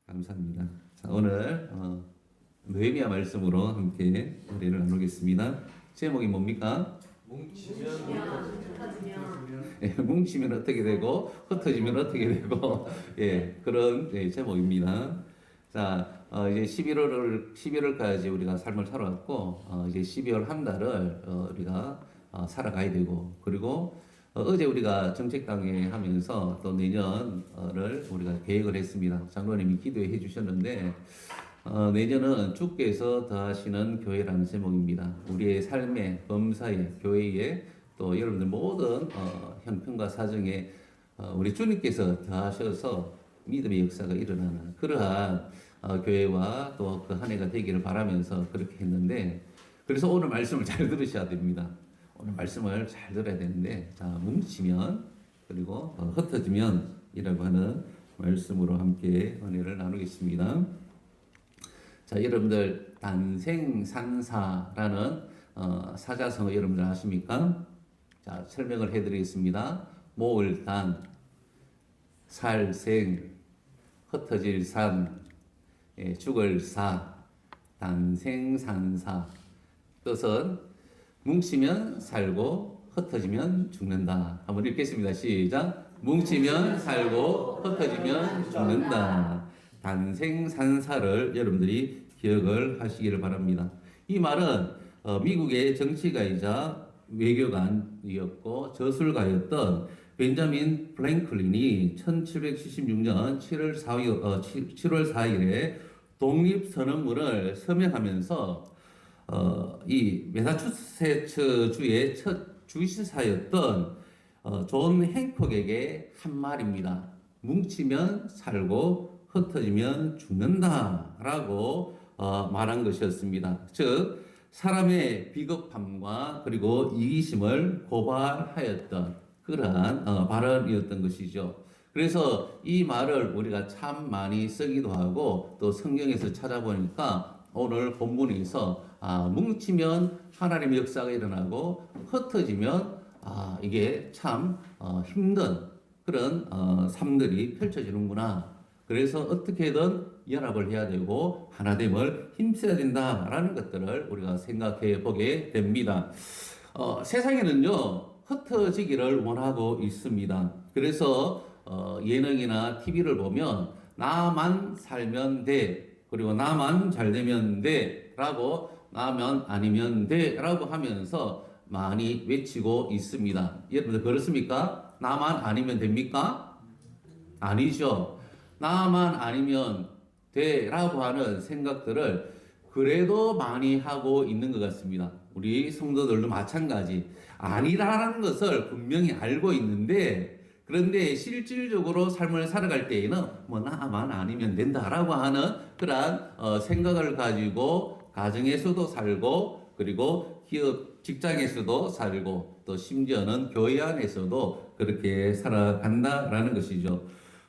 감사합니다. 자, 오늘 느헤미야 말씀으로 함께 은혜를 나누겠습니다. 제목이 뭡니까? 뭉치면 어떻게 되고 흩어지면 어떻게 되고 그런 제목입니다. 자, 이제 11월까지 우리가 삶을 살아왔고 이제 12월 한 달을 우리가 살아가야 되고, 그리고 어제 우리가 정책당회 하면서 또 내년을 우리가 계획을 했습니다. 장로님이 기도해 주셨는데 내년은 주께서 더하시는 교회라는 제목입니다. 우리의 삶에, 범사에, 교회에, 또 여러분들 모든 형편과 사정에 우리 주님께서 더하셔서 믿음의 역사가 일어나는 그러한 교회와 또 그 한 해가 되기를 바라면서 그렇게 했는데, 그래서 오늘 말씀을 잘 들으셔야 됩니다. 오늘 말씀을 잘 들어야 되는데, 자, 뭉치면 그리고 흩어지면 이라고 하는 말씀으로 함께 은혜를 나누겠습니다. 자, 여러분들 단생산사라는 사자성어 여러분들 아십니까? 자, 설명을 해드리겠습니다. 모을 단, 살생, 흩어질 산, 죽을 사, 단생산사. 뜻은 뭉치면 살고 흩어지면 죽는다. 한번 읽겠습니다. 시작. 뭉치면 살고 흩어지면 죽는다. 단생산사를 여러분들이 기억을 하시기를 바랍니다. 이 말은 미국의 정치가이자 외교관이었고 저술가였던 벤자민 프랭클린이 1776년 7월 4일에 독립선언문을 서명하면서 이 매사추세츠주의 첫 주지사였던 존 행콕에게 한 말입니다. 뭉치면 살고 흩어지면 죽는다라고 말한 것이었습니다. 즉 사람의 비겁함과 그리고 이기심을 고발하였던 그러한 발언이었던 것이죠. 그래서 이 말을 우리가 참 많이 쓰기도 하고 또 성경에서 찾아보니까 오늘 본문에서 뭉치면 하나님의 역사가 일어나고 흩어지면 이게 참 힘든 그런 삶들이 펼쳐지는구나. 그래서 어떻게든 연합을 해야 되고 하나됨을 힘써야 된다라는 것들을 우리가 생각해 보게 됩니다. 세상에는요 흩어지기를 원하고 있습니다. 그래서 예능이나 TV를 보면 나만 살면 돼, 그리고 나만 잘 되면 돼 라고, 나만 아니면 돼 라고 하면서 많이 외치고 있습니다. 여러분들 그렇습니까? 나만 아니면 됩니까? 아니죠. 나만 아니면 돼 라고 하는 생각들을 그래도 많이 하고 있는 것 같습니다. 우리 성도들도 마찬가지. 아니라는 것을 분명히 알고 있는데, 그런데 실질적으로 삶을 살아갈 때에는 뭐 나만 아니면 된다라고 하는 그런 생각을 가지고 가정에서도 살고, 그리고 기업 직장에서도 살고, 또 심지어는 교회 안에서도 그렇게 살아간다라는 것이죠.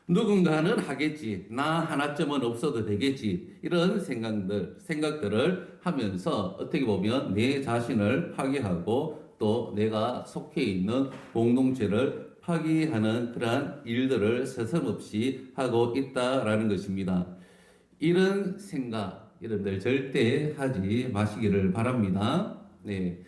누군가는 하겠지, 나 하나쯤은 없어도 되겠지, 이런 생각들을 하면서 어떻게 보면 내 자신을 파괴하고 또 내가 속해 있는 공동체를 파괴하는 그러한 일들을 서슴없이 하고 있다라는 것입니다. 이런 생각 여러분들 절대 하지 마시기를 바랍니다. 네.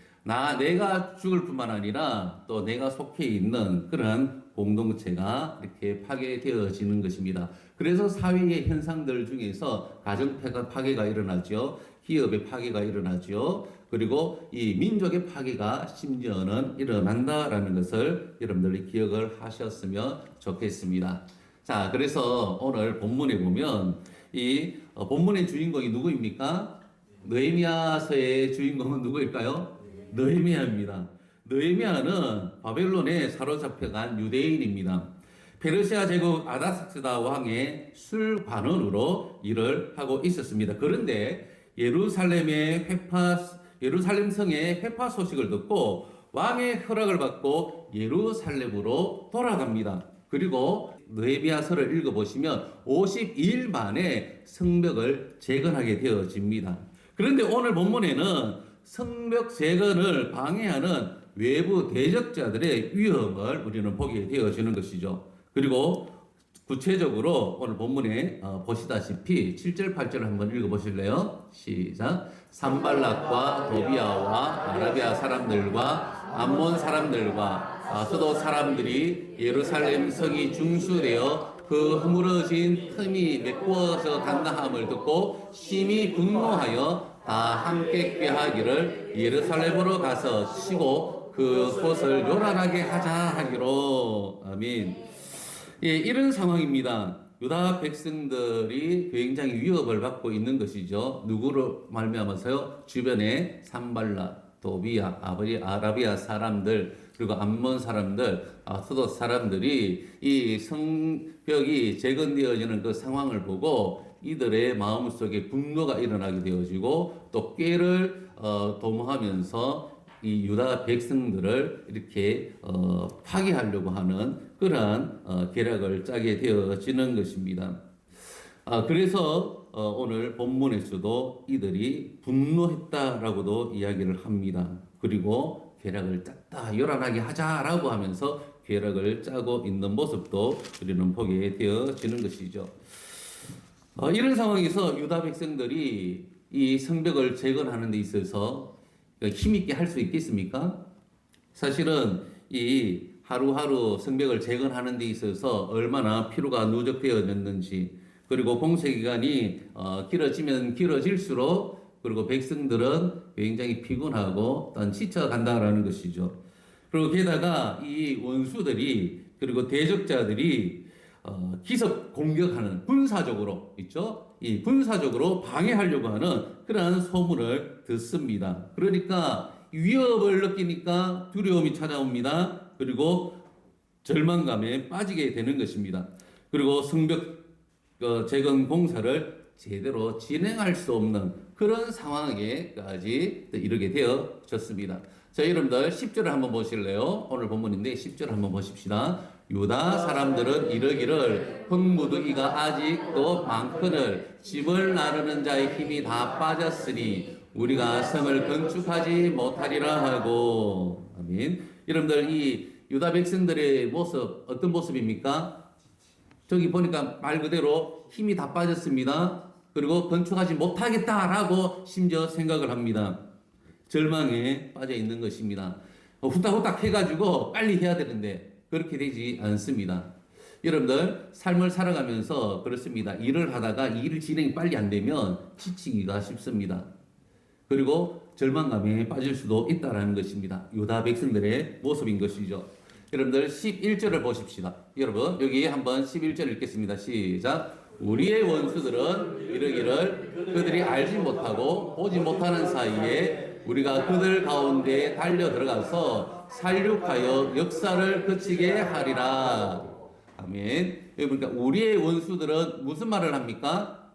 내가 죽을 뿐만 아니라 또 내가 속해 있는 그러한 공동체가 이렇게 파괴되어지는 것입니다. 그래서 사회의 현상들 중에서 가정 파괴가 일어나죠. 기업의 파괴가 일어나죠. 그리고 이 민족의 파괴가 심지어는 일어난다라는 것을 여러분들이 기억을 하셨으면 좋겠습니다. 자, 그래서 오늘 본문에 보면 이 본문의 주인공이 누구입니까? 느헤미야서의 주인공은 누구일까요? 느헤미야입니다. 느헤미야는 바벨론에 사로잡혀간 유대인입니다. 페르시아 제국 아닥사스다 왕의 술관원으로 일을 하고 있었습니다. 그런데 예루살렘 성의 회파 소식을 듣고 왕의 허락을 받고 예루살렘으로 돌아갑니다. 그리고 느헤미야서를 읽어보시면 52일 만에 성벽을 재건하게 되어집니다. 그런데 오늘 본문에는 성벽 재건을 방해하는 외부 대적자들의 위험을 우리는 보게 되어지는 것이죠. 그리고 구체적으로 오늘 본문에 보시다시피 7절, 8절 한번 읽어보실래요? 시작. 산발락과 도비아와 아라비아 사람들과 암몬 사람들과 서도 사람들이 예루살렘 성이 중수되어 그 허물어진 틈이 메꾸어져 간다함을 듣고 심히 분노하여 다 함께 꾀하기를 예루살렘으로 가서 치고 그 곳을 요란하게 하자 하기로. 아멘. 예, 이런 상황입니다. 유다 백성들이 굉장히 위협을 받고 있는 것이죠. 누구로 말미암아서요? 주변에 산발락, 도비아, 아라비아 사람들, 그리고 암몬 사람들, 서도 사람들이 이 성벽이 재건되어지는 그 상황을 보고 이들의 마음속에 분노가 일어나게 되어지고 또 꾀를 도모하면서 이 유다 백성들을 이렇게 파괴하려고 하는 그러한 계략을 짜게 되어지는 것입니다. 그래서 오늘 본문에서도 이들이 분노했다라고도 이야기를 합니다. 그리고 계략을 짰다, 요란하게 하자라고 하면서 계략을 짜고 있는 모습도 우리는 보게 되어지는 것이죠. 이런 상황에서 유다 백성들이 이 성벽을 재건하는 데 있어서 힘있게 할 수 있겠습니까? 사실은 이 하루하루 성벽을 재건하는 데 있어서 얼마나 피로가 누적되어졌는지, 그리고 공세기간이 길어지면 길어질수록 그리고 백성들은 굉장히 피곤하고 또 지쳐간다라는 것이죠. 그리고 게다가 이 원수들이 그리고 대적자들이 기습 공격하는 군사적으로 있죠. 이 군사적으로 방해하려고 하는 그러한 소문을 듣습니다. 그러니까 위협을 느끼니까 두려움이 찾아옵니다. 그리고 절망감에 빠지게 되는 것입니다. 그리고 성벽 재건 공사를 제대로 진행할 수 없는 그런 상황에까지 이르게 되어졌습니다. 자, 여러분들 10절을 한번 보실래요? 오늘 본문인데 10절 한번 보십시다. 유다 사람들은 이르기를 흙무더기가 아직도 많거늘 집을 나르는 자의 힘이 다 빠졌으니 우리가 성을 건축하지 못하리라 하고. 아멘. 여러분들 이 유다 백성들의 모습 어떤 모습입니까? 저기 보니까 말 그대로 힘이 다 빠졌습니다. 그리고 건축하지 못하겠다라고 심지어 생각을 합니다. 절망에 빠져 있는 것입니다. 후딱후딱 해가지고 빨리 해야 되는데 그렇게 되지 않습니다. 여러분들 삶을 살아가면서 그렇습니다. 일을 하다가 일 진행이 빨리 안 되면 지치기가 쉽습니다. 그리고 절망감에 빠질 수도 있다라는 것입니다. 유다 백성들의 모습인 것이죠. 여러분들 11절을 보십시다. 여러분 여기 한번 11절 읽겠습니다. 시작. 우리의 원수들은 이르기를 그들이 알지 못하고 보지 못하는 사이에 우리가 그들 가운데 달려 들어가서 살육하여 역사를 그치게 하리라. 아멘. 여기 보니까 우리의 원수들은 무슨 말을 합니까?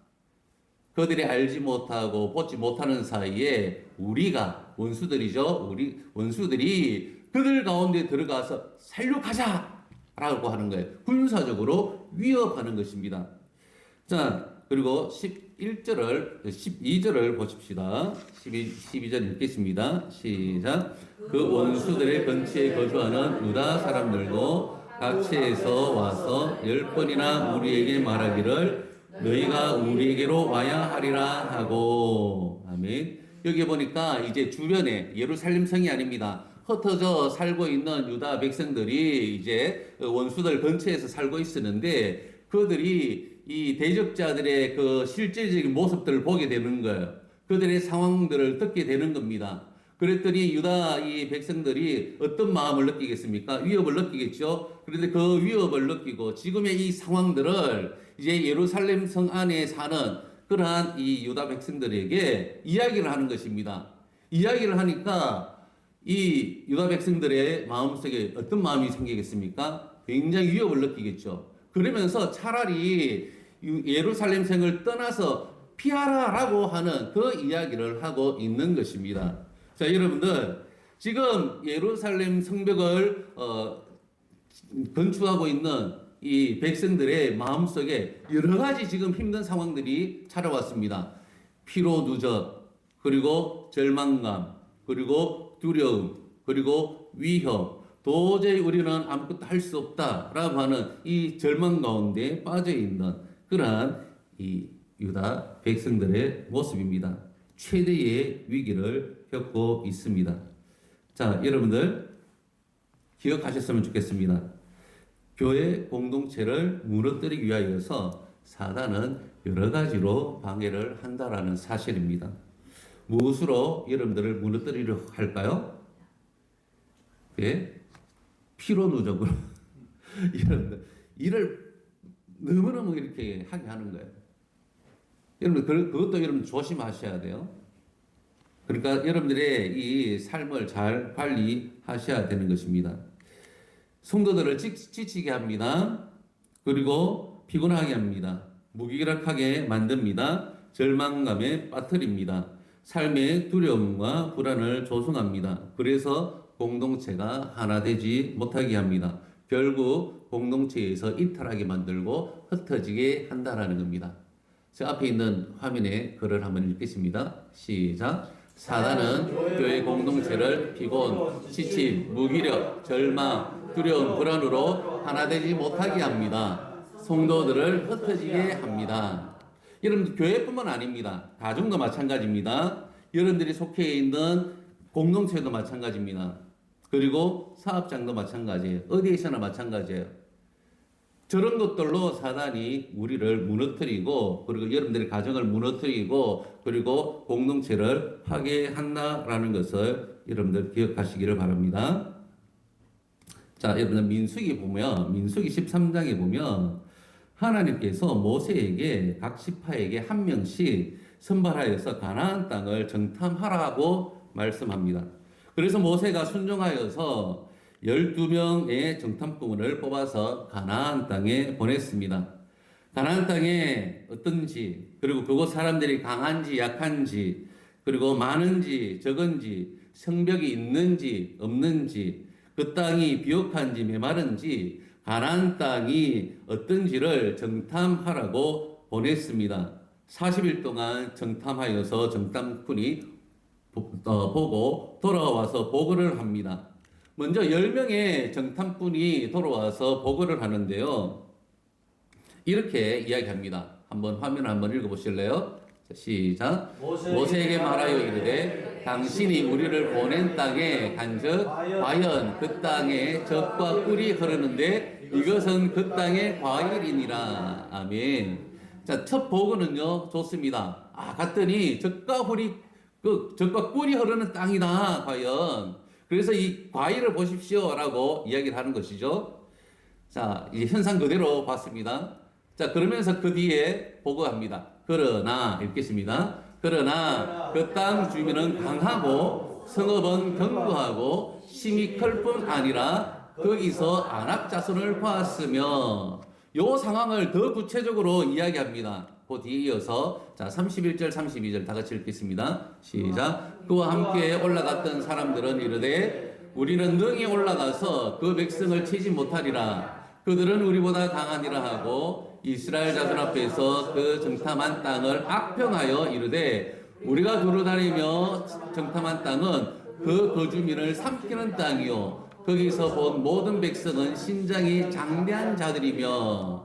그들이 알지 못하고 보지 못하는 사이에 우리가 원수들이죠. 우리 원수들이 그들 가운데 들어가서 살육하자라고 하는 거예요. 군사적으로 위협하는 것입니다. 자, 그리고 12절을 보십시다. 12절 읽겠습니다. 시작. 그 원수들의 근처에 거주하는 유다 사람들도 각처에서 와서 10번이나 우리에게 말하기를 너희가 우리에게로 와야 하리라 하고. 아멘. 여기 보니까 이제 주변에 예루살렘 성이 아닙니다. 흩어져 살고 있는 유다 백성들이 이제 원수들 근처에서 살고 있었는데 그들이 이 대적자들의 그 실제적인 모습들을 보게 되는 거예요. 그들의 상황들을 듣게 되는 겁니다. 그랬더니 유다 이 백성들이 어떤 마음을 느끼겠습니까? 위협을 느끼겠죠. 그런데 그 위협을 느끼고 지금의 이 상황들을 이제 예루살렘 성 안에 사는 그러한 이 유다 백성들에게 이야기를 하는 것입니다. 이야기를 하니까 이 유다 백성들의 마음속에 어떤 마음이 생기겠습니까? 굉장히 위협을 느끼겠죠. 그러면서 차라리 예루살렘 성을 떠나서 피하라라고 하는 그 이야기를 하고 있는 것입니다. 자, 여러분들 지금 예루살렘 성벽을 건축하고 있는 이 백성들의 마음속에 여러 가지 지금 힘든 상황들이 찾아왔습니다. 피로 누적, 그리고 절망감, 그리고 두려움, 그리고 위협, 도저히 우리는 아무것도 할 수 없다라고 하는 이 절망 가운데 빠져 있는 그러한 이 유다 백성들의 모습입니다. 최대의 위기를 겪고 있습니다. 자, 여러분들 기억하셨으면 좋겠습니다. 교회 공동체를 무너뜨리기 위하여서 사단은 여러 가지로 방해를 한다라는 사실입니다. 무엇으로 여러분들을 무너뜨리려 할까요? 예? 피로 누적으로 여러분들 일을 너무너무 이렇게 하게 하는 거예요. 여러분 그것도 여러분 조심하셔야 돼요. 그러니까 여러분들의 이 삶을 잘 관리하셔야 되는 것입니다. 성도들을 지치게 합니다. 그리고 피곤하게 합니다. 무기력하게 만듭니다. 절망감에 빠뜨립니다. 삶의 두려움과 불안을 조성합니다. 그래서 공동체가 하나 되지 못하게 합니다. 결국 공동체에서 이탈하게 만들고 흩어지게 한다라는 겁니다. 저 앞에 있는 화면에 글을 한번 읽겠습니다. 시작. 사단은 교회 공동체를 피곤, 지침, 무기력, 절망, 두려움, 불안으로 하나 되지 못하게 합니다. 성도들을 흩어지게 합니다. 여러분 교회뿐만 아닙니다. 가정도 마찬가지입니다. 여러분들이 속해 있는 공동체도 마찬가지입니다. 그리고 사업장도 마찬가지예요. 어디에서나 마찬가지예요. 저런 것들로 사단이 우리를 무너뜨리고 그리고 여러분들의 가정을 무너뜨리고 그리고 공동체를 파괴한다라는 것을 여러분들 기억하시기를 바랍니다. 자, 여러분들 민수기 13장에 보면 하나님께서 모세에게 각 지파에게 한 명씩 선발하여서 가나안 땅을 정탐하라고 말씀합니다. 그래서 모세가 순종하여서 12명의 정탐꾼을 뽑아서 가나안 땅에 보냈습니다. 가나안 땅에 어떤지, 그리고 그곳 사람들이 강한지 약한지, 그리고 많은지 적은지, 성벽이 있는지 없는지, 그 땅이 비옥한지 메마른지, 가나안 땅이 어떤지를 정탐하라고 보냈습니다. 40일 동안 정탐하여서 정탐꾼이 보고 돌아와서 보고를 합니다. 먼저 10명의 정탐꾼이 돌아와서 보고를 하는데요. 이렇게 이야기합니다. 한번 화면 한번 읽어보실래요? 자, 시작. 모세에게 말하여 이르되 당신이 우리를 보낸 땅에 간즉 과연 그 땅에 젖과 꿀이 흐르는데 이것은 그 땅의 과일이니라. 아멘. 자, 첫 보고는요 좋습니다. 갔더니 젖과 꿀이 흐르는 땅이다. 과연. 그래서 이 과일을 보십시오라고 이야기를 하는 것이죠. 자, 이제 현상 그대로 봤습니다. 자, 그러면서 그 뒤에 보고합니다. 그러나 읽겠습니다. 그러나 그 땅 주민은 강하고 성읍은 견고하고 심이 클 뿐 아니라 거기서 안악 자손을 보았으며 요 상황을 더 구체적으로 이야기합니다. 그 뒤에 이어서 자 31절 32절 다 같이 읽겠습니다. 시작. 그와 함께 올라갔던 사람들은 이르되 우리는 능히 올라가서 그 백성을 치지 못하리라. 그들은 우리보다 강하니라 하고 이스라엘 자손 앞에서 그 정탐한 땅을 악평하여 이르되 우리가 두루다니며 정탐한 땅은 그 거주민을 삼키는 땅이요 거기서 본 모든 백성은 신장이 장대한 자들이며.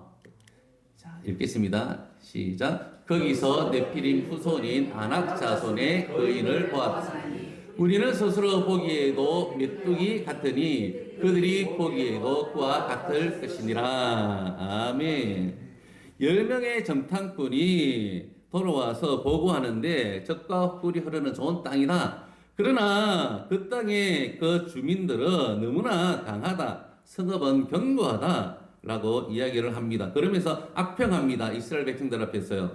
자, 읽겠습니다. 시작. 거기서 네피림 후손인 아낙 자손의 거인을 보았으니 우리는 스스로 보기에도 메뚜기 같으니 그들이 보기에도 그와 같을 것이니라. 아멘. 10명의 정탐꾼이 돌아와서 보고하는데 젖과 꿀이 흐르는 좋은 땅이다. 그러나 그 땅의 그 주민들은 너무나 강하다. 성읍은 견고하다. 라고 이야기를 합니다. 그러면서 악평합니다. 이스라엘 백성들 앞에서요.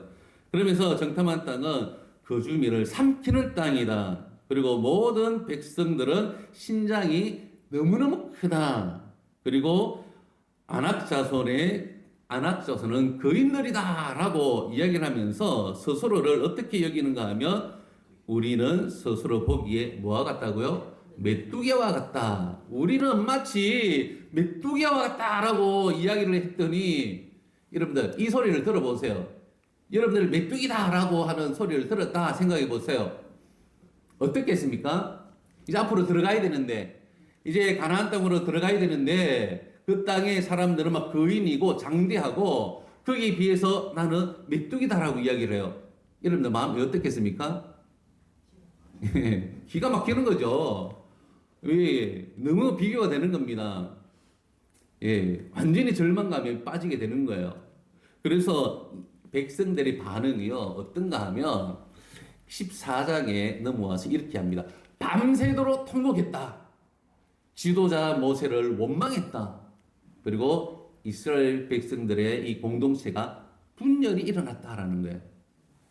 그러면서 정탐한 땅은 그 주민을 삼키는 땅이다. 그리고 모든 백성들은 신장이 너무너무 크다. 그리고 아낙 자손은 거인들이다. 라고 이야기를 하면서 스스로를 어떻게 여기는가 하면 우리는 스스로 보기에 뭐와 같다고요? 메뚜기와 같다. 우리는 마치 메뚜기와 같다라고 이야기를 했더니 여러분들 이 소리를 들어보세요. 여러분들 메뚜기다라고 하는 소리를 들었다 생각해 보세요. 어떻겠습니까? 이제 앞으로 들어가야 되는데 이제 가나안 땅으로 들어가야 되는데 그 땅의 사람들은 막 거인이고 장대하고 거기에 비해서 나는 메뚜기다라고 이야기를 해요. 여러분들 마음이 어떻겠습니까? 기가 막히는 거죠. 예, 너무 비교가 되는 겁니다. 예, 완전히 절망감에 빠지게 되는 거예요. 그래서 백성들의 반응이요, 어떤가 하면 14장에 넘어와서 이렇게 합니다. 밤새도록 통곡했다. 지도자 모세를 원망했다. 그리고 이스라엘 백성들의 이 공동체가 분열이 일어났다라는 거예요.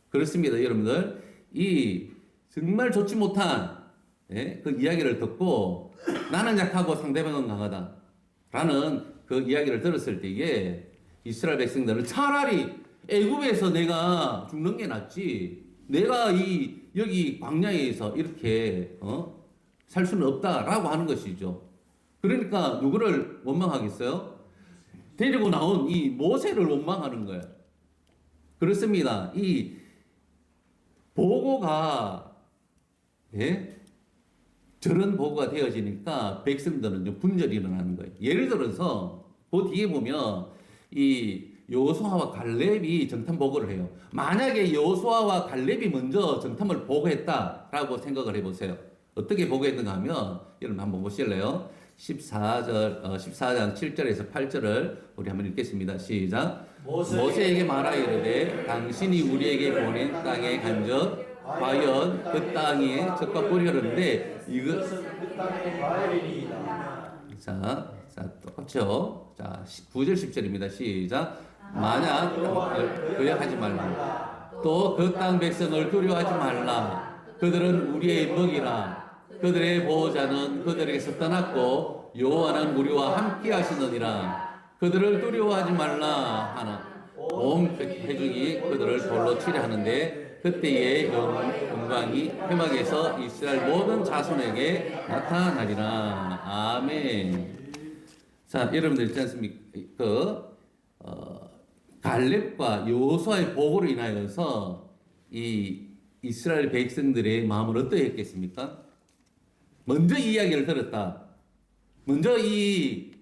그렇습니다, 여러분들. 이 정말 좋지 못한 그 이야기를 듣고 나는 약하고 상대방은 강하다 라는 그 이야기를 들었을 때에 이스라엘 백성들은 차라리 애굽에서 내가 죽는 게 낫지 내가 여기 광야에서 이렇게 살 수는 없다라고 하는 것이죠. 그러니까 누구를 원망하겠어요? 데리고 나온 이 모세를 원망하는 거예요. 그렇습니다. 이 보고가 저런 보고가 되어지니까 백성들은 좀 분열이 일어나는 거예요. 예를 들어서 그 뒤에 보면 이 여호수아와 갈렙이 정탐 보고를 해요. 만약에 여호수아와 갈렙이 먼저 정탐을 보고했다라고 생각을 해보세요. 어떻게 보고했는가 하면 여러분 한번 보실래요? 14장 7절에서 8절을 우리 한번 읽겠습니다. 시작. 모세에게 말하여 이르되 당신이 우리에게 보낸 땅에 간적 과연 그 땅에 적과 꿀이 흐르는데 이것은 그 땅의 과일이니이다. 자 똑같죠. 자 9절 10절입니다. 시작. 만약 거역하지 말라. 또 그 땅 백성을 두려워하지 말라. 그들은 우리의 먹이라. 그들의 보호자는 그들에게서 떠났고 여호와는 우리와 함께 하시느니라. 그들을 두려워하지 말라 하나 온 회중이 그들을 돌로 치려 하는데 그때의 영광이 회막에서 이스라엘 모든 자손에게 나타나리라. 아멘. 자, 여러분들 있지 않습니까? 갈렙과 여호수아의 보고로 인하여서 이 이스라엘 백성들의 마음은 어떠했겠습니까? 먼저 이 이야기를 들었다. 먼저 이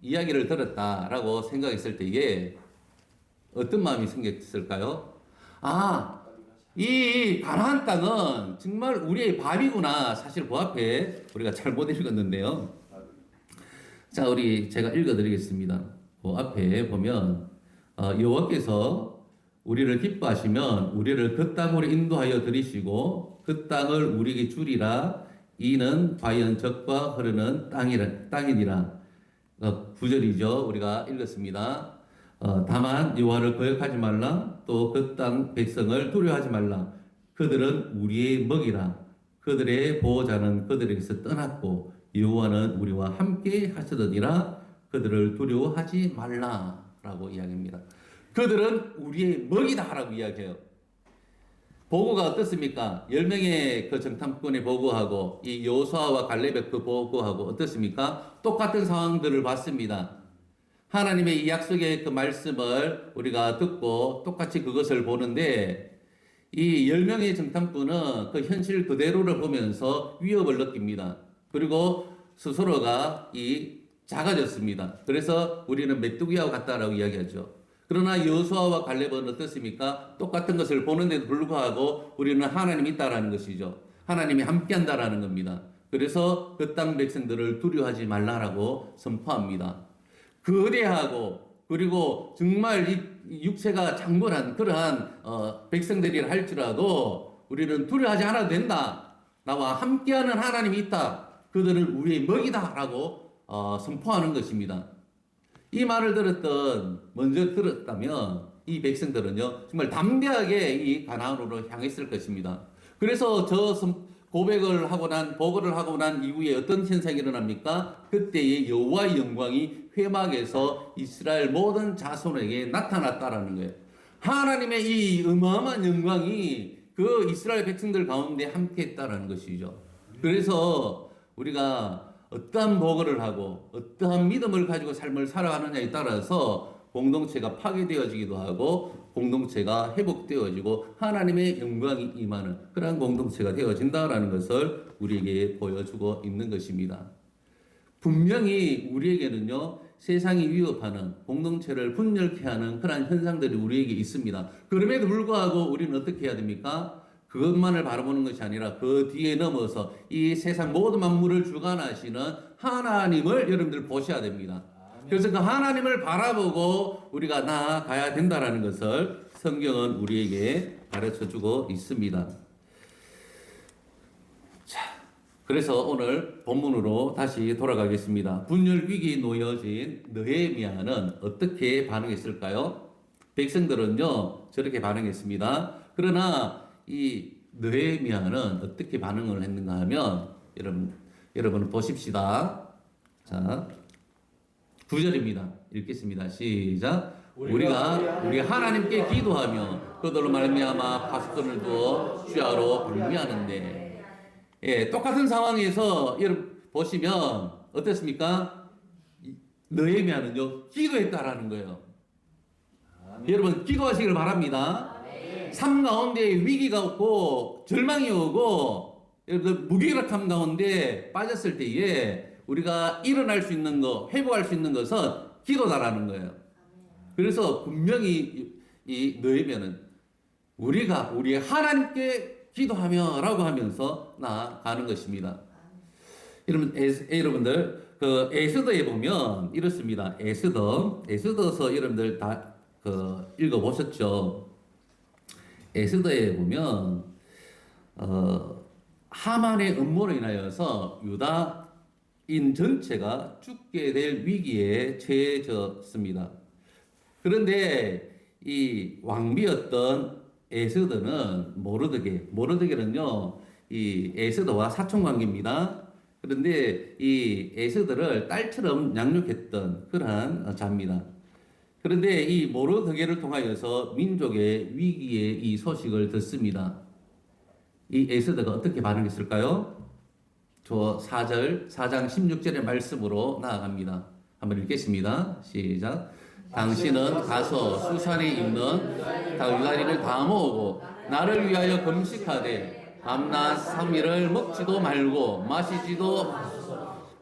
이야기를 들었다라고 생각했을 때에 어떤 마음이 생겼을까요? 아, 이 가나안 땅은 정말 우리의 밥이구나. 사실 그 앞에 우리가 잘못 읽었는데요. 자, 제가 읽어드리겠습니다. 그 앞에 보면 여호와께서 우리를 기뻐하시면 우리를 그 땅으로 인도하여 들이시고 그 땅을 우리에게 주리라. 이는 과연 적과 흐르는 땅이니라. 9절이죠. 우리가 읽었습니다. 다만 여호와를 거역하지 말라. 또 그 땅 백성을 두려워하지 말라. 그들은 우리의 먹이라. 그들의 보호자는 그들에게서 떠났고 여호와는 우리와 함께 하시더니라. 그들을 두려워하지 말라라고 이야기합니다. 그들은 우리의 먹이다라고 이야기해요. 보고가 어떻습니까? 10명의 그 정탐꾼의 보고하고 이 여호수아와 갈렙의 그 보고하고 어떻습니까? 똑같은 상황들을 봤습니다. 하나님의 이 약속의 그 말씀을 우리가 듣고 똑같이 그것을 보는데 이 10명의 정탐꾼은 그 현실 그대로를 보면서 위협을 느낍니다. 그리고 스스로가 작아졌습니다. 그래서 우리는 메뚜기와 같다라고 이야기하죠. 그러나 여호수아와 갈렙은 어떻습니까? 똑같은 것을 보는데도 불구하고 우리는 하나님이 있다라는 것이죠. 하나님이 함께한다라는 겁니다. 그래서 그 땅 백성들을 두려워하지 말라라고 선포합니다. 거대하고 그리고 정말 이 육체가 장군한 그러한 백성들이라 할지라도 우리는 두려워하지 않아도 된다. 나와 함께하는 하나님이 있다. 그들은 우리의 먹이다라고 선포하는 것입니다. 이 말을 먼저 들었다면 이 백성들은요, 정말 담대하게 이 가나안으로 향했을 것입니다. 그래서 보고를 하고 난 이후에 어떤 현상이 일어납니까? 그때의 여호와의 영광이 회막에서 이스라엘 모든 자손에게 나타났다라는 거예요. 하나님의 이 어마어마한 영광이 그 이스라엘 백성들 가운데 함께 했다라는 것이죠. 그래서 우리가 어떠한 보고를 하고 어떠한 믿음을 가지고 삶을 살아가느냐에 따라서 공동체가 파괴되어지기도 하고 공동체가 회복되어지고 하나님의 영광이 임하는 그러한 공동체가 되어진다라는 것을 우리에게 보여주고 있는 것입니다. 분명히 우리에게는요, 세상이 위협하는 공동체를 분열케 하는 그러한 현상들이 우리에게 있습니다. 그럼에도 불구하고 우리는 어떻게 해야 됩니까? 그것만을 바라보는 것이 아니라 그 뒤에 넘어서 이 세상 모든 만물을 주관하시는 하나님을 여러분들 보셔야 됩니다. 그래서 그 하나님을 바라보고 우리가 나아가야 된다라는 것을 성경은 우리에게 가르쳐 주고 있습니다. 자, 그래서 오늘 본문으로 다시 돌아가겠습니다. 분열 위기에 놓여진 느헤미야는 어떻게 반응했을까요? 백성들은요, 저렇게 반응했습니다. 그러나 이 느헤미야는 어떻게 반응을 했는가 하면 여러분 보십시다. 자, 9절입니다. 읽겠습니다. 시작. 우리가 하나님께 기도하며 그들로 말미암아 파수꾼을 두어 주야로 방미하는데, 예, 똑같은 상황에서 여러분 보시면 어떻습니까? 느헤미야는요, 기도했다라는 거예요. 여러분 기도하시길 바랍니다. 삶 가운데 위기가 오고 절망이 오고 여러분들 무기력함 가운데 빠졌을 때에 우리가 일어날 수 있는 것, 회복할 수 있는 것은 기도다라는 거예요. 그래서 분명히 이 느헤미야는 우리가 우리 하나님께 기도하며라고 하면서 나아가는 것입니다. 여러분들 그 에스더에 보면 이렇습니다. 에스더서 여러분들 다 읽어 보셨죠? 에스더에 보면 하만의 음모로 인하여서 유다인 전체가 죽게 될 위기에 처해졌습니다. 그런데 이 왕비였던 에스더는 모르드게는요, 이 에스더와 사촌 관계입니다. 그런데 이 에스더를 딸처럼 양육했던 그러한 자입니다. 그런데 이 모르드게를 통하여서 민족의 위기의 이 소식을 듣습니다. 이 에스더가 어떻게 반응했을까요? 저 4장 16절의 말씀으로 나아갑니다. 한번 읽겠습니다. 시작. 당신은 가서 수산에 있는 유다인을 다 모으고 나를 위하여 금식하되 밤낮 3일을 먹지도 말고 마시지도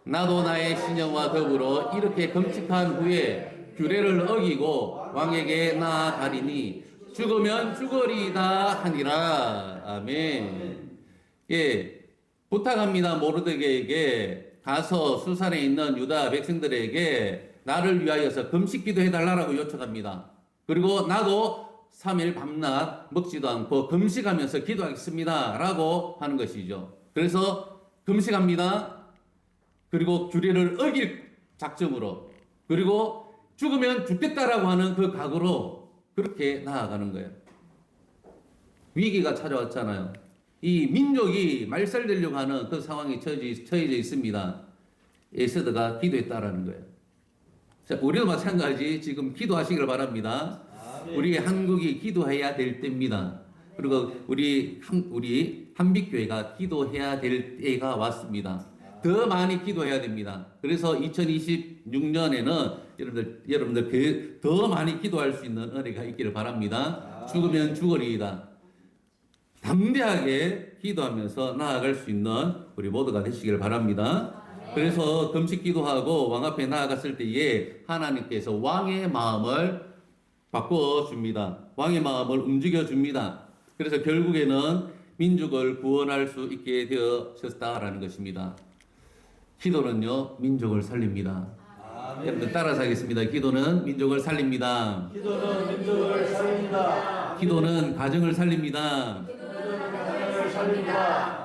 나도 나의 신령과 더불어 이렇게 금식한 후에 규례를 어기고 왕에게 나아가리니 죽으면 죽으리다 하니라. 아멘. 예, 부탁합니다. 모르드게에게 가서 수산에 있는 유다 백성들에게 나를 위하여서 금식 기도해달라고 요청합니다. 그리고 나도 3일 밤낮 먹지도 않고 금식하면서 기도하겠습니다 라고 하는 것이죠. 그래서 금식합니다. 그리고 규례를 어길 작정으로, 그리고 죽으면 죽겠다라고 하는 그 각오로 그렇게 나아가는 거예요. 위기가 찾아왔잖아요. 이 민족이 말살되려고 하는 그 상황에 처해져 있습니다. 에스더가 기도했다라는 거예요. 자, 우리도 마찬가지 지금 기도하시길 바랍니다. 우리 한국이 기도해야 될 때입니다. 그리고 우리 한빛교회가 기도해야 될 때가 왔습니다. 더 많이 기도해야 됩니다. 그래서 2026년에는 여러분들 더 많이 기도할 수 있는 은혜가 있기를 바랍니다. 죽으면 죽으리이다. 담대하게 기도하면서 나아갈 수 있는 우리 모두가 되시길 바랍니다. 그래서 금식 기도하고 왕 앞에 나아갔을 때에 하나님께서 왕의 마음을 바꿔줍니다. 왕의 마음을 움직여줍니다. 그래서 결국에는 민족을 구원할 수 있게 되어졌다라는 것입니다. 기도는요, 민족을 살립니다. 여러분들 따라서 하겠습니다. 기도는 민족을 살립니다. 기도는 민족을 살립니다. 기도는 가정을 살립니다.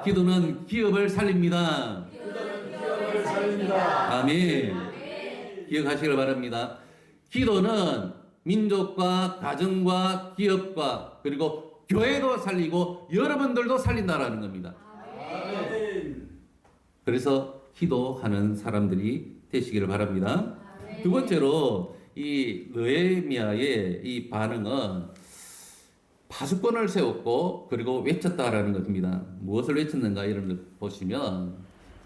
기도는 기업을 살립니다. 아멘. 기억하시길 바랍니다. 기도는 민족과 가정과 기업과 그리고 교회도 살리고 여러분들도 살린다라는 겁니다. 그래서 기도하는 사람들이 되시기를 바랍니다. 두 번째로 이 느헤미야의 이 반응은 파수꾼을 세웠고 그리고 외쳤다라는 것입니다. 무엇을 외쳤는가 여러분들 보시면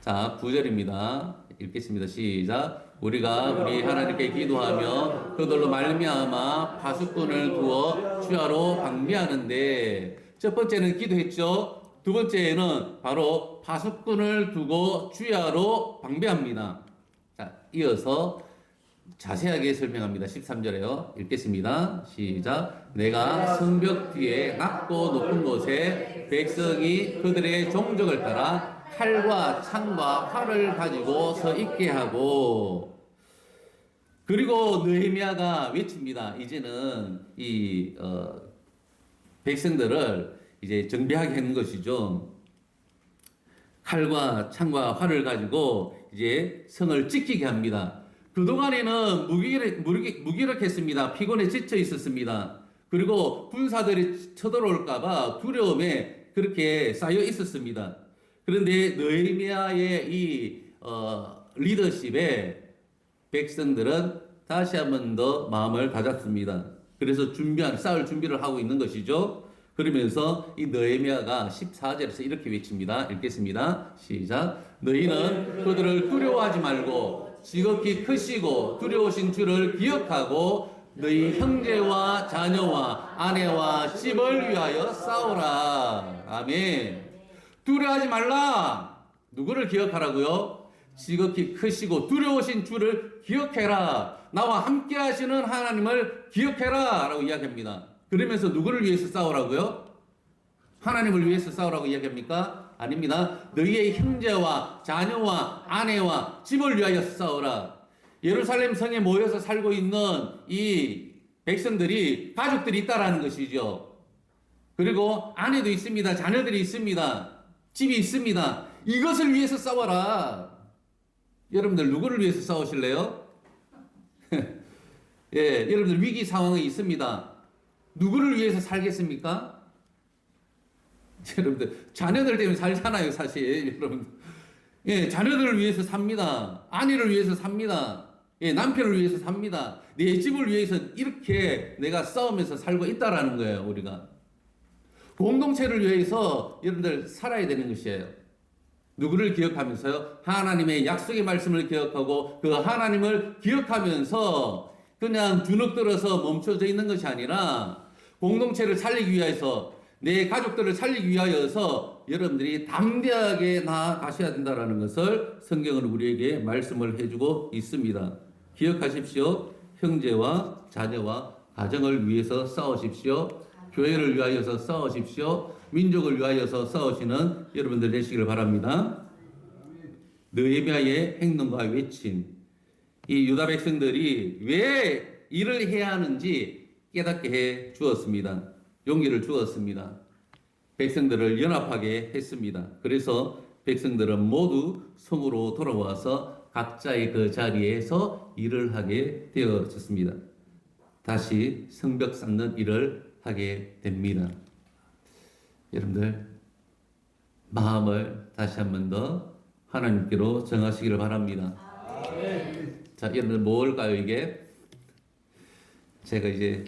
자 9절입니다. 읽겠습니다. 시작. 우리가 우리 하나님께 기도하며 그들로 말미암아 파수꾼을 두어 주야로 방비하는데, 첫 번째는 기도했죠. 두 번째는 바로 파수꾼을 두고 주야로 방비합니다. 자, 이어서 자세하게 설명합니다. 13절에요. 읽겠습니다. 시작. 내가 성벽 뒤에 낮고 높은 곳에 백성이 그들의 종족을 따라 칼과 창과 활을 가지고 서 있게 하고, 그리고 느헤미야가 외칩니다. 이제는 이 백성들을 이제 정비하게 하는 것이죠. 칼과 창과 활을 가지고 이제 성을 지키게 합니다. 그동안에는 무기력했습니다. 피곤에 지쳐 있었습니다. 그리고 군사들이 쳐들어올까봐 두려움에 그렇게 쌓여 있었습니다. 그런데 느헤미야의 이 리더십에 백성들은 다시 한 번 더 마음을 다잡습니다. 그래서 싸울 준비를 하고 있는 것이죠. 그러면서 이 느헤미야가 14절에서 이렇게 외칩니다. 읽겠습니다. 시작. 너희는 그들을 두려워하지 말고 지극히 크시고 두려우신 주를 기억하고 너희 형제와 자녀와 아내와 집을 위하여 싸우라. 아멘. 두려워하지 말라. 누구를 기억하라고요? 지극히 크시고 두려우신 주를 기억해라. 나와 함께 하시는 하나님을 기억해라. 라고 이야기합니다. 그러면서 누구를 위해서 싸우라고요? 하나님을 위해서 싸우라고 이야기합니까? 아닙니다. 너희의 형제와 자녀와 아내와 집을 위하여 싸우라. 예루살렘 성에 모여서 살고 있는 이 백성들이 가족들이 있다라는 것이죠. 그리고 아내도 있습니다. 자녀들이 있습니다. 집이 있습니다. 이것을 위해서 싸워라. 여러분들 누구를 위해서 싸우실래요? 예, 여러분들 위기 상황이 있습니다. 누구를 위해서 살겠습니까? 여러분들 자녀들 때문에 살잖아요, 사실. 여러분들. 예, 자녀들을 위해서 삽니다. 아내를 위해서 삽니다. 예, 남편을 위해서 삽니다. 내 집을 위해서 이렇게 내가 싸우면서 살고 있다라는 거예요, 우리가. 공동체를 위해서 여러분들 살아야 되는 것이에요. 누구를 기억하면서요? 하나님의 약속의 말씀을 기억하고 그 하나님을 기억하면서 그냥 주눅들어서 멈춰져 있는 것이 아니라 공동체를 살리기 위해서 내 가족들을 살리기 위하여서 여러분들이 담대하게 나아가셔야 된다는 것을 성경은 우리에게 말씀을 해주고 있습니다. 기억하십시오. 형제와 자녀와 가정을 위해서 싸우십시오. 교회를 위하여서 싸우십시오. 민족을 위하여서 싸우시는 여러분들 되시길 바랍니다. 느헤미야의 행동과 외침, 이 유다 백성들이 왜 일을 해야 하는지 깨닫게 해 주었습니다. 용기를 주었습니다. 백성들을 연합하게 했습니다. 그래서 백성들은 모두 성으로 돌아와서 각자의 그 자리에서 일을 하게 되어졌습니다. 다시 성벽 쌓는 일을 하게 됩니다. 여러분들 마음을 다시 한 번 더 하나님께로 정하시기를 바랍니다. 자, 여러분들 뭘까요 이게? 제가 이제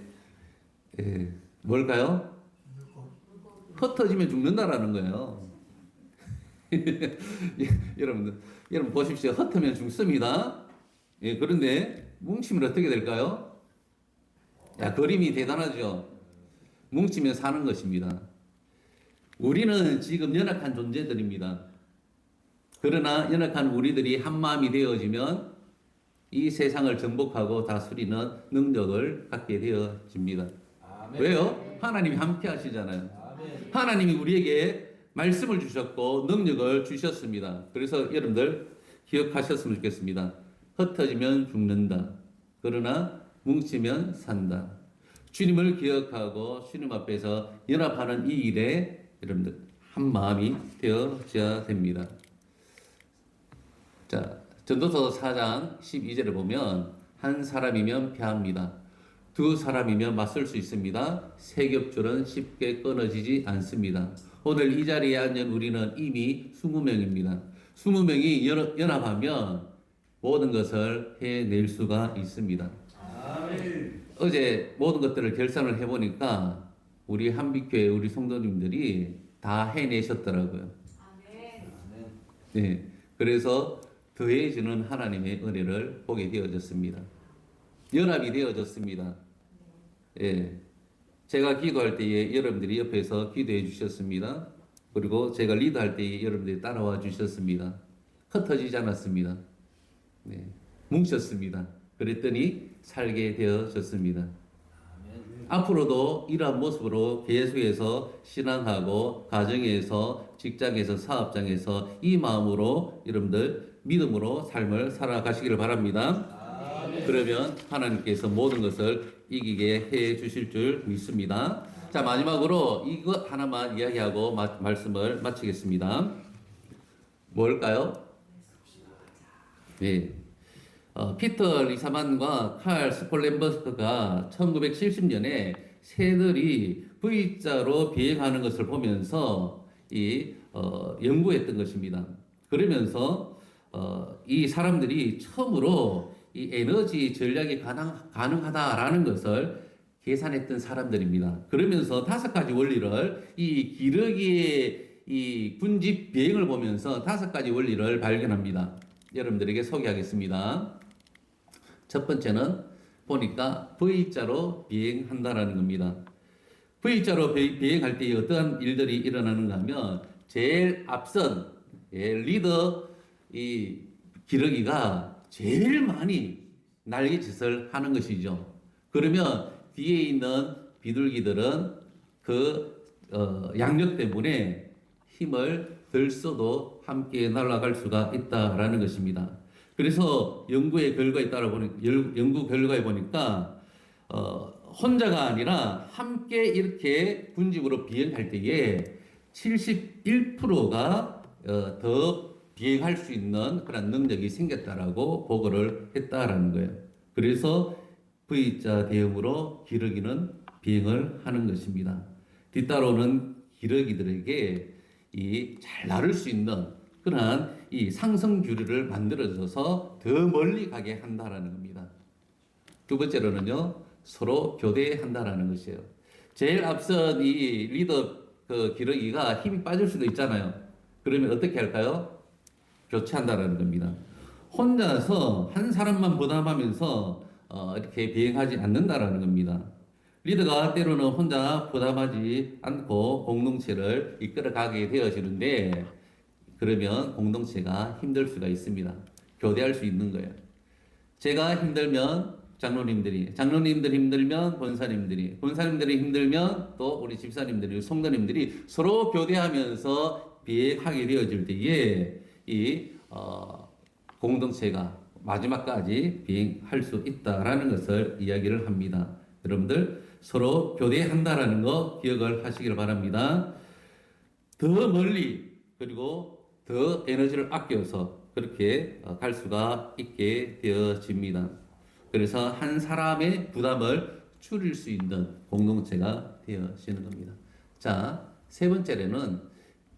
뭘까요? 흩어지면 죽는다라는 거예요. 여러분 보십시오. 흩으면 죽습니다. 예, 그런데 뭉치면 어떻게 될까요? 야, 그림이 대단하죠. 뭉치면 사는 것입니다. 우리는 지금 연약한 존재들입니다. 그러나 연약한 우리들이 한 마음이 되어지면 이 세상을 정복하고 다스리는 능력을 갖게 되어집니다. 아멘. 왜요? 하나님이 함께 하시잖아요. 아멘. 하나님이 우리에게 말씀을 주셨고 능력을 주셨습니다. 그래서 여러분들 기억하셨으면 좋겠습니다. 흩어지면 죽는다. 그러나 뭉치면 산다. 주님을 기억하고 주님 앞에서 연합하는 이 일에 여러분들 한 마음이 되어져야 됩니다. 자, 전도서 4장 12절을 보면 한 사람이면 패합니다. 두 사람이면 맞설 수 있습니다. 세 겹줄은 쉽게 끊어지지 않습니다. 오늘 이 자리에 앉은 우리는 이미 20명입니다. 20명이 연합하면 모든 것을 해낼 수가 있습니다. 아멘. 어제 모든 것들을 결산을 해보니까 우리 한빛교회 우리 성도님들이 다 해내셨더라고요. 아멘. 네, 그래서 더해지는 하나님의 은혜를 보게 되어졌습니다. 연합이 되어졌습니다. 예, 제가 기도할 때에 여러분들이 옆에서 기도해 주셨습니다. 그리고 제가 리드할 때에 여러분들이 따라와 주셨습니다. 흩어지지 않았습니다. 네, 뭉쳤습니다. 그랬더니 살게 되어졌습니다. 앞으로도 이러한 모습으로 계속해서 신앙하고 가정에서 직장에서 사업장에서 이 마음으로 여러분들 믿음으로 삶을 살아가시기를 바랍니다. 그러면 하나님께서 모든 것을 이기게 해 주실 줄 믿습니다. 자, 마지막으로 이것 하나만 이야기하고 말씀을 마치겠습니다. 뭘까요? 네. 피터 리사만과 칼 스콜렌버스크가 1970년에 새들이 V자로 비행하는 것을 보면서 연구했던 것입니다. 그러면서 이 사람들이 처음으로 이 에너지 전략이 가능하다라는 것을 계산했던 사람들입니다. 그러면서 5가지 원리를 이 기러기의 이 군집 비행을 보면서 5가지 원리를 발견합니다. 여러분들에게 소개하겠습니다. 첫 번째는 보니까 V자로 비행한다라는 겁니다. V자로 비행할 때 어떠한 일들이 일어나는가 하면 제일 앞선 리더 이 기러기가 제일 많이 날개짓을 하는 것이죠. 그러면 뒤에 있는 비둘기들은 양력 때문에 힘을 덜 써도 함께 날아갈 수가 있다라는 것입니다. 그래서 연구 결과에 보니까 혼자가 아니라 함께 이렇게 군집으로 비행할 때에 71%가 더 비행할 수 있는 그런 능력이 생겼다라고 보고를 했다라는 거예요. 그래서 V자 대형으로 기러기는 비행을 하는 것입니다. 뒤따라오는 기러기들에게 잘 나를 수 있는 그러한 이 상승 규리를 만들어줘서 더 멀리 가게 한다라는 겁니다. 두 번째로는요, 서로 교대한다라는 것이에요. 제일 앞선 이 리더 기러기가 힘이 빠질 수도 있잖아요. 그러면 어떻게 할까요? 교체한다라는 겁니다. 혼자서 한 사람만 부담하면서 이렇게 비행하지 않는다라는 겁니다. 리더가 때로는 혼자 부담하지 않고 공동체를 이끌어가게 되어지는데 그러면 공동체가 힘들 수가 있습니다. 교대할 수 있는 거예요. 제가 힘들면 장로님들이 힘들면 권사님들이 힘들면 또 우리 집사님들이 성도님들이 서로 교대하면서 비행하게 되어질 때에 공동체가 마지막까지 비행할 수 있다라는 것을 이야기를 합니다. 여러분들 서로 교대한다라는 거 기억을 하시길 바랍니다. 더 멀리 그리고 더 에너지를 아껴서 그렇게 갈 수가 있게 되어집니다. 그래서 한 사람의 부담을 줄일 수 있는 공동체가 되어지는 겁니다. 자, 세 번째로는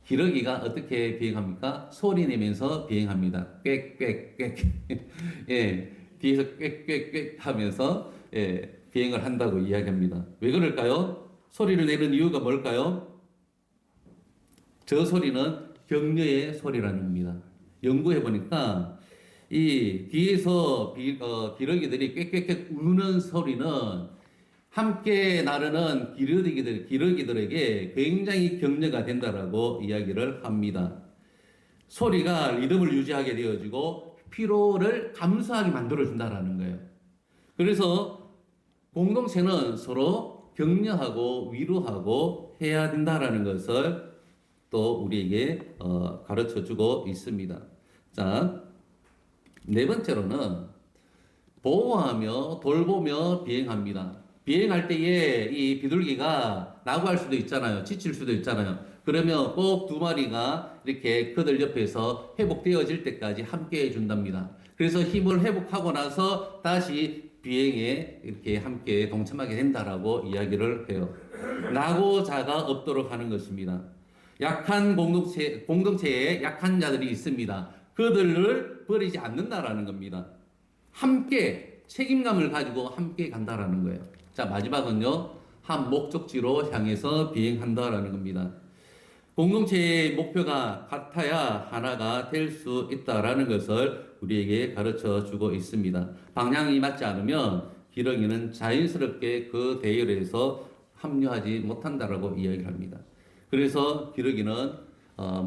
기러기가 어떻게 비행합니까? 소리 내면서 비행합니다. 꽥꽥꽥. 예, 뒤에서 꽥꽥꽥 하면서 비행을 한다고 이야기합니다. 왜 그럴까요? 소리를 내는 이유가 뭘까요? 저 소리는 격려의 소리라는 겁니다. 연구해 보니까 이 뒤에서 기러기들이 꽥꽥꽥 우는 소리는 함께 나르는 기러기들에게 굉장히 격려가 된다라고 이야기를 합니다. 소리가 리듬을 유지하게 되어지고 피로를 감수하게 만들어준다라는 거예요. 그래서 공동체는 서로 격려하고 위로하고 해야 된다라는 것을 또 우리에게 가르쳐 주고 있습니다. 자, 네 번째로는 보호하며 돌보며 비행합니다. 비행할 때에 이 비둘기가 나고할 수도 있잖아요. 지칠 수도 있잖아요. 그러면 꼭 2마리가 이렇게 그들 옆에서 회복되어질 때까지 함께 해준답니다. 그래서 힘을 회복하고 나서 다시 비행에 이렇게 함께 동참하게 된다라고 이야기를 해요. 낙오자가 없도록 하는 것입니다. 약한 공동체에 약한 자들이 있습니다. 그들을 버리지 않는다라는 겁니다. 함께 책임감을 가지고 함께 간다라는 거예요. 자, 마지막은요, 한 목적지로 향해서 비행한다라는 겁니다. 공동체의 목표가 같아야 하나가 될 수 있다라는 것을 우리에게 가르쳐 주고 있습니다. 방향이 맞지 않으면 기러기는 자연스럽게 그 대열에서 합류하지 못한다라고 이야기합니다. 그래서 기러기는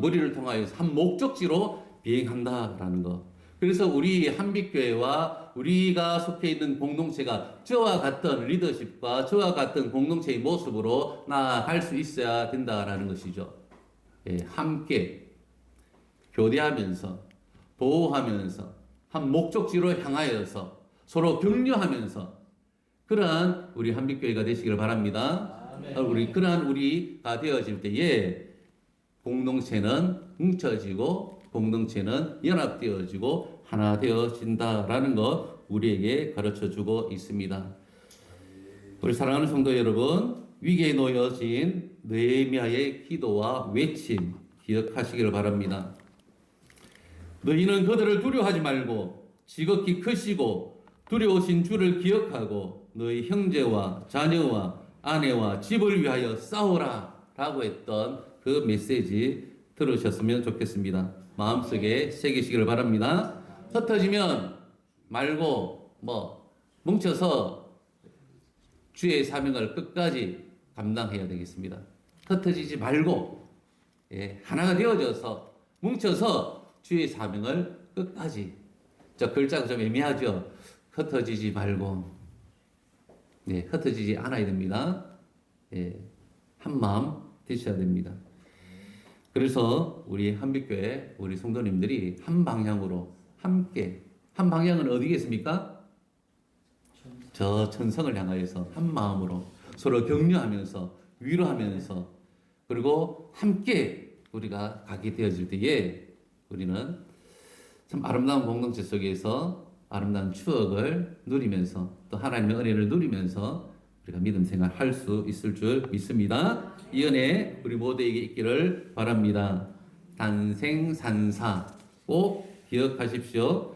무리를 통하여서 한 목적지로 비행한다라는 거. 그래서 우리 한빛교회와 우리가 속해 있는 공동체가 저와 같은 리더십과 저와 같은 공동체의 모습으로 나아갈 수 있어야 된다라는 것이죠. 예, 함께 교대하면서 보호하면서 한 목적지로 향하여서 서로 격려하면서 그러한 우리 한빛교회가 되시길 바랍니다. 그러한 우리가 되어질 때에 공동체는 뭉쳐지고 공동체는 연합되어지고 하나 되어진다라는 것 우리에게 가르쳐주고 있습니다. 우리 사랑하는 성도 여러분, 위기에 놓여진 느헤미야의 기도와 외침 기억하시기를 바랍니다. 너희는 그들을 두려워하지 말고 지극히 크시고 두려우신 주를 기억하고 너희 형제와 자녀와 아내와 집을 위하여 싸우라 라고 했던 그 메시지 들으셨으면 좋겠습니다. 마음속에 새기시기를 바랍니다. 흩어지면 말고 뭉쳐서 주의 사명을 끝까지 감당해야 되겠습니다. 흩어지지 말고 하나가 되어져서 뭉쳐서 주의 사명을 끝까지. 저 글자가 좀 애매하죠. 흩어지지 말고 흩어지지 않아야 됩니다. 한 마음 되셔야 됩니다. 그래서 우리 한빛교회 우리 성도님들이 한 방향으로 함께, 한 방향은 어디겠습니까? 저 천성을 향하여서 한 마음으로 서로 격려하면서 위로하면서 그리고 함께 우리가 가게 되어질 때에 우리는 참 아름다운 공동체 속에서 아름다운 추억을 누리면서 또 하나님의 은혜를 누리면서 우리가 믿음 생활할 수 있을 줄 믿습니다. 이 은혜 우리 모두에게 있기를 바랍니다. 단생산사 꼭 기억하십시오.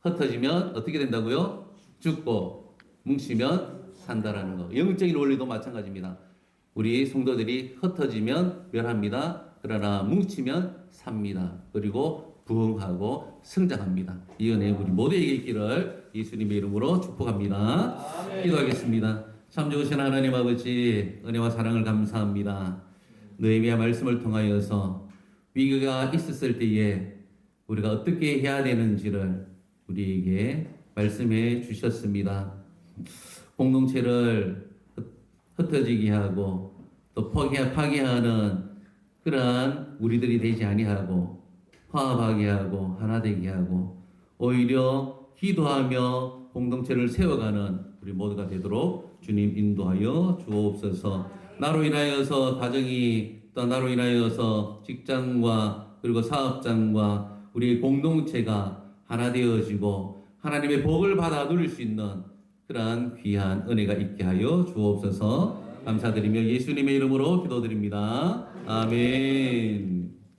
흩어지면 어떻게 된다고요? 죽고 뭉치면 산다라는 거. 영적인 원리도 마찬가지입니다. 우리 성도들이 흩어지면 멸합니다. 그러나 뭉치면 삽니다. 그리고 부흥하고 성장합니다. 이 은혜 우리 모두에게 있기를 예수님의 이름으로 축복합니다. 아멘. 기도하겠습니다. 참 좋으신 하나님 아버지 은혜와 사랑을 감사합니다. 느헤미야 말씀을 통하여서 위기가 있었을 때에 우리가 어떻게 해야 되는지를 우리에게 말씀해 주셨습니다. 공동체를 흩어지게 하고 또 파괴하는 그러한 우리들이 되지 아니하고 화합하게 하고 하나 되게 하고 오히려 기도하며 공동체를 세워가는 우리 모두가 되도록 주님 인도하여 주옵소서. 나로 인하여서 가정이 또 나로 인하여서 직장과 그리고 사업장과 우리 공동체가 하나 되어지고 하나님의 복을 받아 누릴 수 있는 그러한 귀한 은혜가 있게 하여 주옵소서. 감사드리며 예수님의 이름으로 기도드립니다. 아멘.